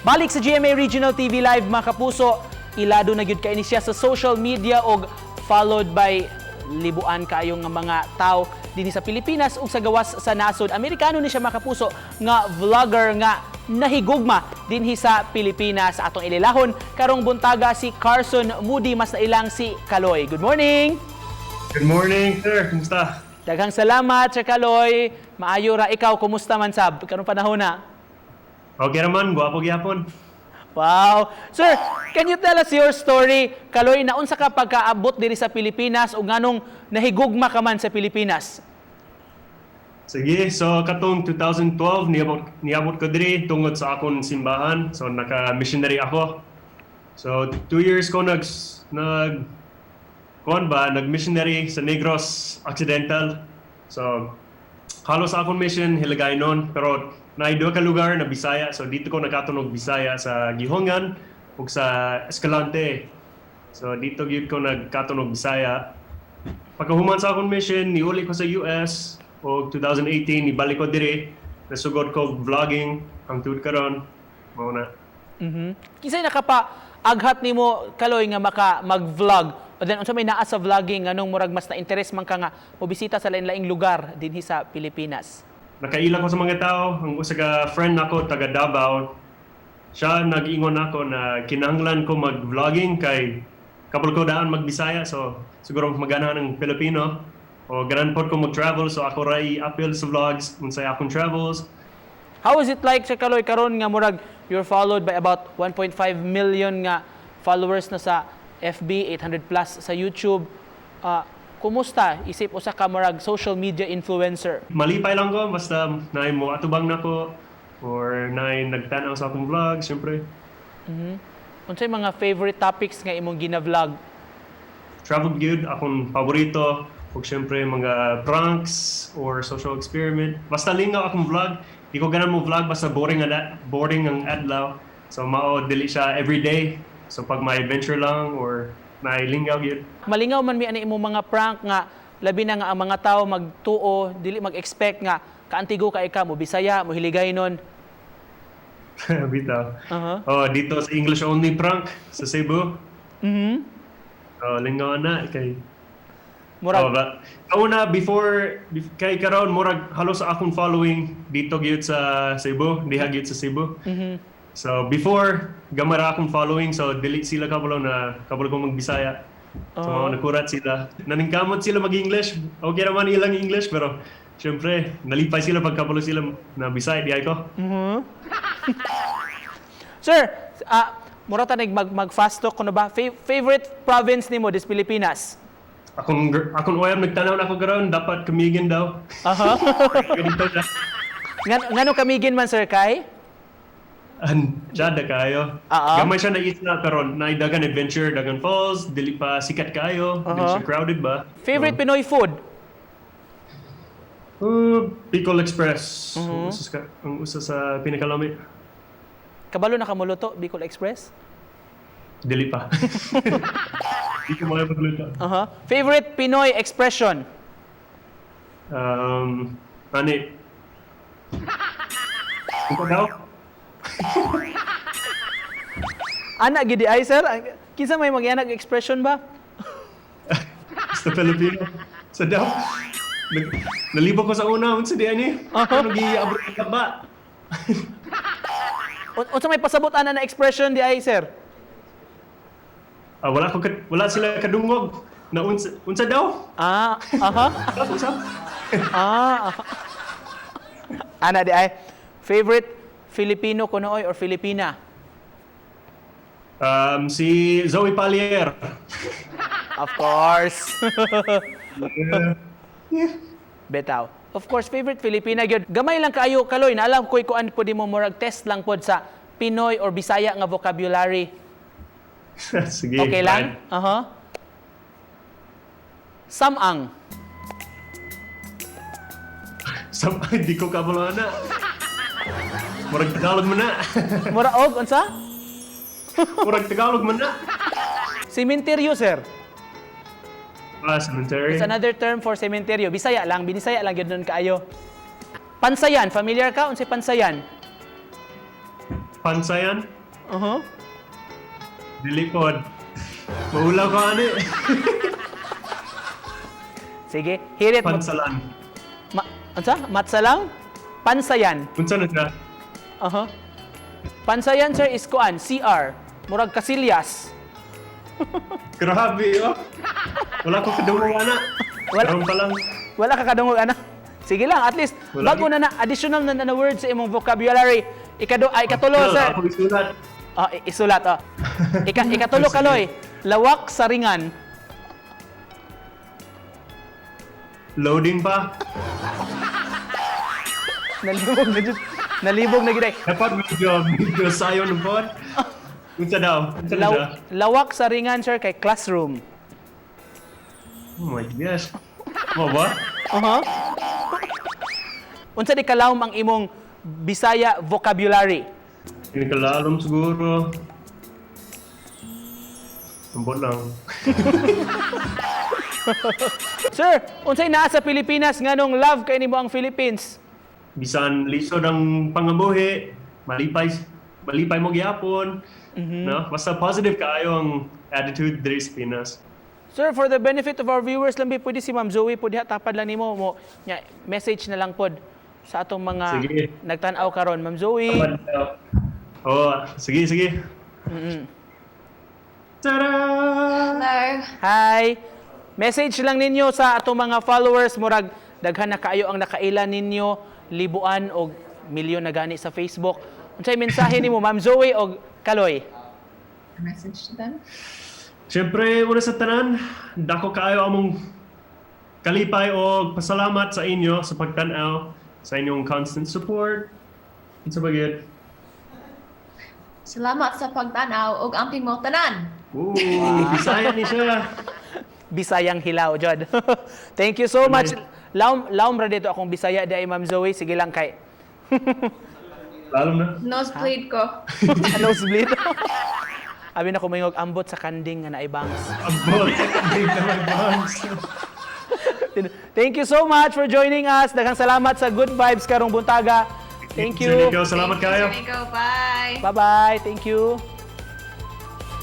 Balik sa GMA Regional TV Live mga kapuso, ilado na gyud kaini siya sa social media og followed by libuan kayo nga mga tao dinhi sa Pilipinas ug sa gawas sa nasod. Amerikano ni siya mga kapuso nga vlogger nga nahigugma dinhi sa Pilipinas. Atong ililahon karong buntaga si Carson Moody, mas nailang si Kaloy. Good morning. Good morning, sir. Kumusta? Daghang salamat Sir Kaloy. Maayo ra ikaw, kumusta man sab karong panahon na? Okay naman, gwapo gyapon. Wow. Sir, can you tell us your story? Kaloy, naunsa ka pagkaabot diri sa Pilipinas o nganong nahigugma ka man sa Pilipinas? Sige, so katong 2012 niabot ko diri tungod sa akong simbahan. So naka-missionary ako. So 2 years ko nag-missionary sa Negros Occidental. So halos akong mission hilagay nun, pero na duha ka lugar na Bisaya. So dito ko nakatunog Bisaya sa Gihongan ug sa Escalante. So dito gyud ko nagkatunog Bisaya. Pagkahuman sa akong mission, niuli ko sa US o 2018 ibalik ko diri. Nasugod ko vlogging ang tuod karon. Mao na. Kisay nakapa-aghat nimo Kaloy nga mag-vlog? O then unsa may naa sa vlogging nganong murag mas na-interest man ka nga mobisita sa lain-laing lugar dinhi sa Pilipinas? Nakaila ko sa mga tao. Ang usa ka friend nako taga Davao. Siya nag-ingon ako na kinahanglan ko mag-vlogging kay kapul ko daan mag-Bisaya, so siguro magana ng Pilipino. O ganan pod ko mag-travel, so ako ra i-upload sa vlogs unsay akong travels. How is it like sa Kaloy karon nga murag you're followed by about 1.5 million nga followers na sa FB, 800 plus sa YouTube? Kumusta isip usa ka murag social media influencer? Malipay lang ko basta naay mo atubang nako or naay nagtan-aw sa akong vlog, syempre. Unsay mga favorite topics nga imong gina-vlog? Travel good akong paborito. Ug syempre mga pranks or social experiment. Basta lingaw akong vlog. Di ko ganan mo vlog basta boring ang adlaw. So mao dili siya everyday. So pag may adventure lang or nailingaw gyud. Malingaw man mi ani imong mga prank nga labi na nga ang mga tao magtuo, dili mag-expect nga kaantigo ka ika mo Bisaya, mo Hiligaynon. Bitaw. Oh, dito sa English only prank sa Cebu. Oh, lingaw na kay Murag kauna before kay karon murag halos sa akong following dito gyud sa Cebu, diha gyud sa Cebu. So before gamara akong following, so dili sila kabalo ko magbisaya. So nakurat sila. Naningkamot sila mag-English. Okay naman ilang English pero syempre nalipay sila pag kabalo sila na Bisaya di ay ko. Sir, mura ta mag-fast talk kuno ba? Favorite province nimo dis Pilipinas? Akong uyab nagtanaw na ako karon dapat kamigin daw. Ganito na. Ngano kamigin man Sir Kai? Jada kayo. Gamay siya na isla karon, na dagan adventure, dagan falls, dili pa sikat kayo, dili siya crowded ba? Favorite Pinoy food? Bicol Express. Ang usa sa pinakalami. Kabalo na kamuluto Bicol Express? Dili pa. Di ko makapagluto. Favorite Pinoy expression? Ani? Ito daw? Anak gidi ay sir, kinsa may mag-anak expression ba? Basta Filipino. Sa daw. Nalibog ko sa una, unsa di ani? Ano gi-abot ka ba? Unsa may pasabot ana na expression di ay sir? Wala sila kadungog. Na unsa daw? Unsa? Ana di ay favorite Filipino kunoy or Filipina? Si Zoe Palier. Of course. Betaw. Of course, favorite Filipina gyud. Gamay lang kaayo Kaloy, na alam ko kuan po di mo murag test lang pod sa Pinoy or Bisaya nga vocabulary. Sige. Okay lang? Samang. Di ko kabalo na. Murag Tagalog man na. Muraog unsa? Murag Tagalog man na. Cementerio, sir. Cemetery. It's another term for cementerio. Bisaya lang, binisaya lang yun nun kaayo. Pansayan, familiar ka? Unsay pansayan? Pansayan. Dili pod. Maulaw ko ani. Sige, hear it. Pansalan. Unsa? Matsalang? Pansayan. Unsa na siya? Pansayan, sir, is kuan, CR. Murag Casillas. Grabe, oh. Wala ko kadungog ana. Wala. Karon pa lang. Wala ka kadungog, ana. Sige lang, at least, Wala bago na additional na word sa imong vocabulary. Ikatulo, Well, sir. ako isulat. Isulat, ikatulo, Sige. Kaloy. Lawak sa ringan. Loading pa. Nalibog na dyan. Nalibog na gid. Dapat medyo sayo ng pod. Unsa daw? Unsa na siya? Lawak sa ringan, sir, kay classroom. Oh my gosh. Mo ba? Unsa di kalawom ang imong Bisaya vocabulary? Hindi ka lalom siguro. Ambot lang. Sir, unsay naa sa Pilipinas nganong love kay nimo ang Philippines? Bisan lisod ang pangabuhi, malipay mo gyapon. No? Basta positive kaayo ang attitude diri sa Pinas. Sir, for the benefit of our viewers, lambi pwede si Ma'am Zoe pwede tapad lang nimo mo nya message na lang pod sa atong mga Sige. nagtan-aw karon, Ma'am Zoe. Oh, sige. Tada! Hello. Hi. Message lang ninyo sa atong mga followers murag daghan na kaayo ang nakailan ninyo, libuan o milyon na gani sa Facebook. Unsay mensahe nimo, Ma'am Zoe o Kaloy? Message to them. Siyempre, una sa tanan, dako kaayo among kalipay o pasalamat sa inyo sa pagtan-aw, sa inyong constant support. Unsa ba gyud? Salamat sa pagtanaw ug amping mo tanan. Ooh, Bisaya ni siya. Bisayang hilaw, Jod. Thank you so much. Laom ra dito akong Bisaya di ay Ma'am Zoe. Sige lang kay. Lalom na. Nosebleed ko. Nosebleed. Abi na ko mayong ambot sa kanding nga naibangs. Abot. Big na my bones. Thank you so much for joining us. Daghang salamat sa good vibes karong buntaga. Thank you. Salamat kayo. Go. Bye. Bye-bye. Thank you.